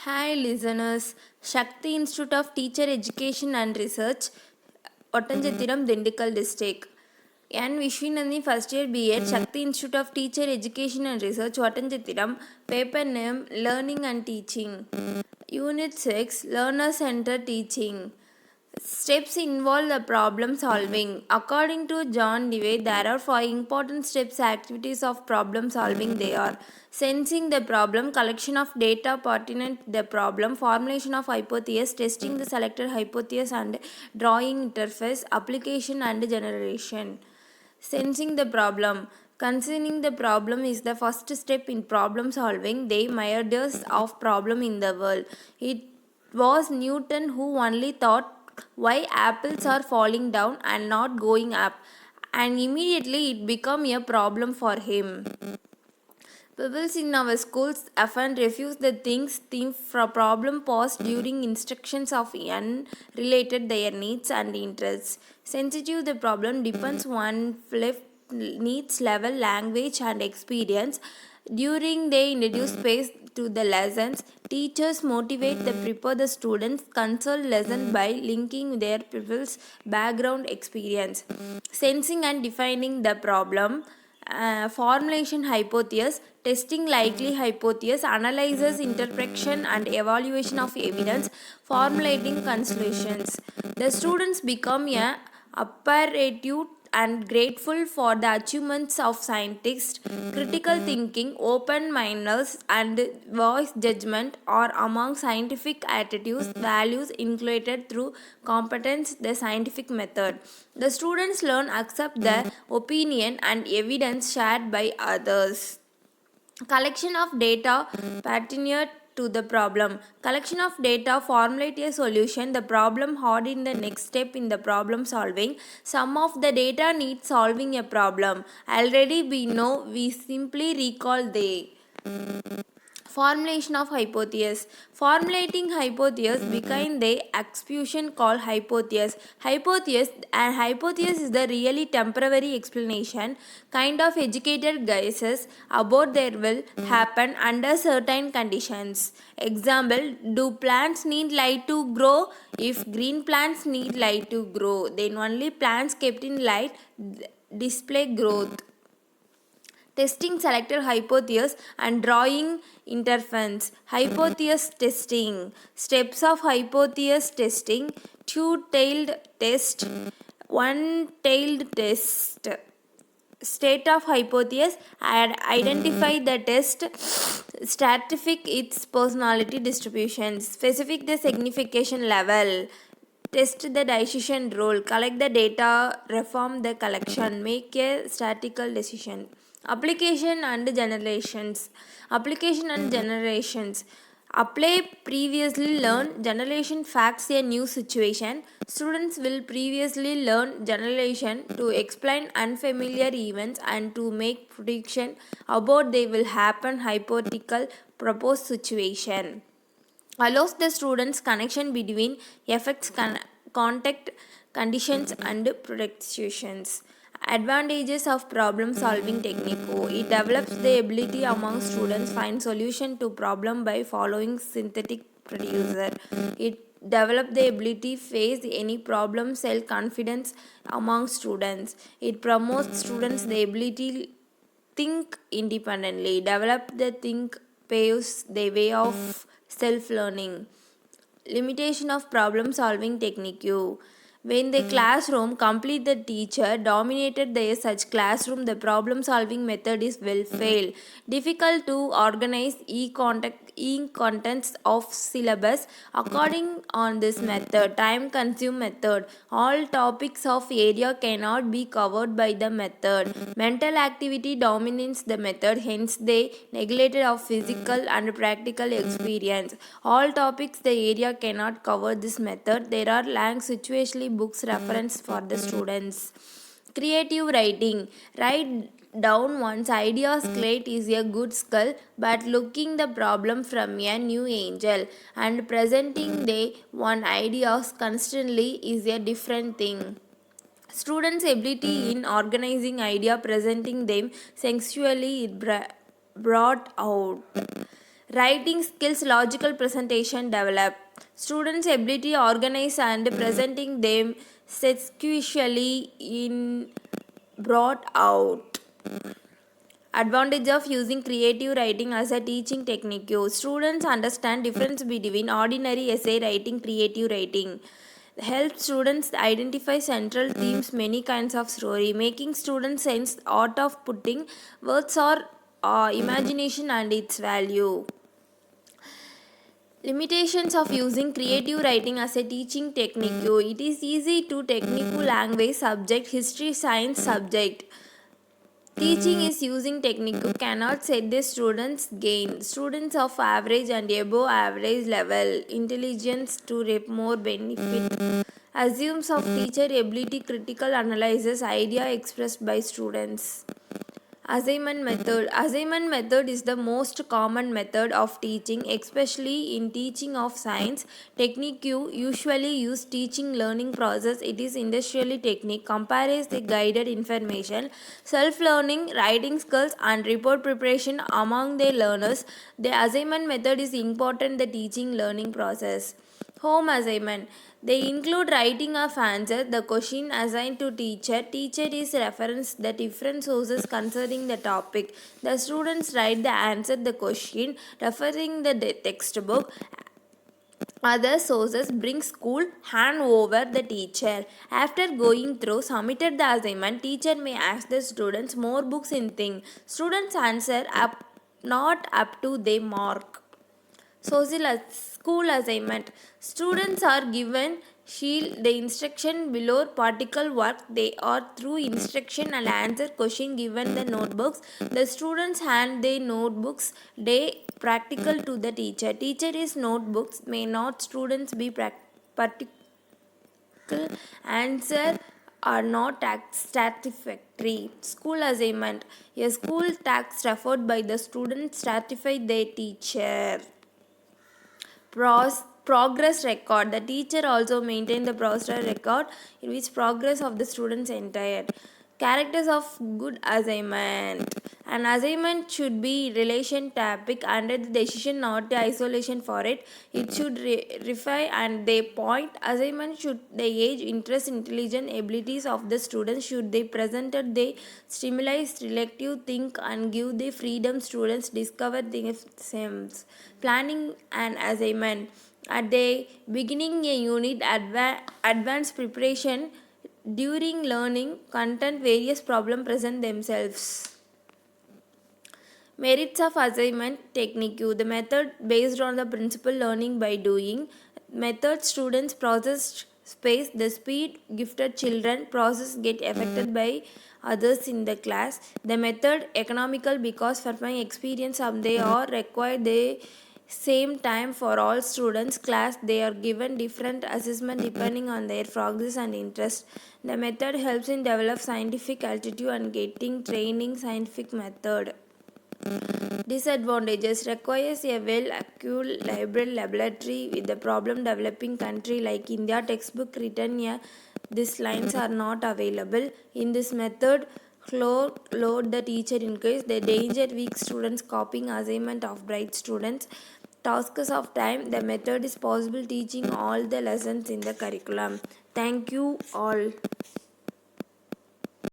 Hi listeners, Shakti Institute of Teacher Education and Research, Ottanjathiram, Dindigul District. N. Vishwinandhi, first year B.Ed, Shakti Institute of Teacher Education and Research, Ottanjathiram, paper name Learning and Teaching. Unit 6, Learner Centered Teaching. Steps involve the problem solving. According to John Dewey, there are five important steps activities of problem solving. They are sensing the problem, collection of data pertinent to the problem, formulation of hypothesis, testing the selected hypothesis and drawing interface, application and generation. Sensing the problem. Concerning the problem is the first step in problem solving. The myriads of problem in the world. It was Newton who only thought why apples are falling down and not going up, and immediately it became a problem for him. Pupils in our schools often refuse the things theme for problem posed during instructions of unrelated their needs and interests. Sensitive the problem depends on needs level, language and experience. During they introduce space to the lessons, teachers motivate the prepare the students consult lesson by linking their pupils' background experience. Sensing and defining the problem. Formulation hypothesis, testing likely hypothesis, analyzes interpretation and evaluation of evidence, formulating conclusions. The students become a appreciative and grateful for the achievements of scientists. Critical thinking, open mindedness, and voice judgment are among scientific attitudes, values included through competence, the scientific method. The students learn accept the opinion and evidence shared by others. Collection of data pertinent to the problem. Collection of data formulate a solution. The problem hard in the next step in the problem solving. Some of the data need solving a problem. Already we know, we simply recall they. Formulation of hypothesis. Formulating hypothesis became the execution called hypothesis. Hypothesis is the really temporary explanation, kind of educated guesses about there will happen under certain conditions. Example: do plants need light to grow? If green plants need light to grow, then only plants kept in light display growth. Testing selected hypothesis and drawing interference. Hypothesis testing. Steps of hypothesis testing: two-tailed test, one-tailed test. State of hypothesis and identify the test, stratific its personality distribution, specific the signification level, test the decision rule, collect the data, reform the collection, make a statistical decision. Application and generations. Apply previously learned, generation facts a new situation. Students will previously learn generation to explain unfamiliar events and to make prediction about they will happen hypothetical proposed situation. Allows the students connection between effects, contact conditions and predictions. Advantages of problem solving technique. It develops the ability among students find solution to problem by following synthetic producer. It develop the ability face any problem, self confidence among students. It promotes students the ability think independently, develop the think paves the way of self learning. Limitation of problem solving technique. When the classroom complete the teacher dominated the such classroom, the problem solving method is will fail. Difficult to organize contents of syllabus according on this method. Time consume method. All topics of area cannot be covered by the method. Mental activity dominates the method, hence they neglected of physical and practical experience. All topics the area cannot cover this method. There are lang situationally books reference for the students. Creative writing. Write down one's ideas great is a good skill, but looking the problem from a new angle and presenting the one ideas constantly is a different thing. Students' ability in organizing idea, presenting them sexually it brought out. Writing skills, logical presentation develop. Students' ability organize and presenting them sequentially in brought out. Advantage of using creative writing as a teaching technique. Students understand difference between ordinary essay writing, creative writing. Help students identify central themes, many kinds of story, making students sense art of putting words or imagination and its value. Limitations of using creative writing as a teaching technique. It is easy to technical language subject, history, science subject. Teaching is using technique cannot set the students gain. Students of average and above average level intelligence to reap more benefit. Assumes of teacher ability critical analysis idea expressed by students. Assignment method. Assignment method is the most common method of teaching, especially in teaching of science. Technique you usually use teaching learning process. It is industrially technique. Compares the guided information, self-learning, writing skills, and report preparation among the learners. The assignment method is important the teaching learning process. Home assignment. They include writing of answer, the question assigned to teacher. Teacher is reference the different sources concerning the topic. The students write the answer the question, referring the textbook. Other sources bring school hand over the teacher. After going through submitted the assignment, teacher may ask the students more books in thing. Students answer up not up to their mark. School assignment. Students are given shield the instruction below particle work. They are through instruction and answer question given the notebooks. The students hand their notebooks they practical to the teacher. Teacher is notebooks may not students be practical answer are not satisfactory. School assignment. A school task referred by the student certify their teacher. Progress record. The teacher also maintain the progress record in which progress of the students entire. Characters of good assignment. An assignment should be relation topic under the decision, not the isolation for it. It should refer and they point. Assignment should the age, interest, intelligence, abilities of the students should they presented they stimuli selective think and give the freedom students discover themselves. Planning an assignment. At the beginning, a unit advanced preparation during learning content various problems present themselves. Merits of assignment technique. The method based on the principle learning by doing. Method students process space the speed gifted children process get affected by others in the class. The method economical because for my experience they are required the same time for all students class they are given different assessment depending on their progress and interest. The method helps in develop scientific altitude and getting training scientific method. Disadvantages requires a well equipped laboratory with the problem developing country like India textbook written here. These lines are not available. In this method, load the teacher increase the danger weak students copying assignment of bright students. Tasks of time. The method is possible teaching all the lessons in the curriculum. Thank you all.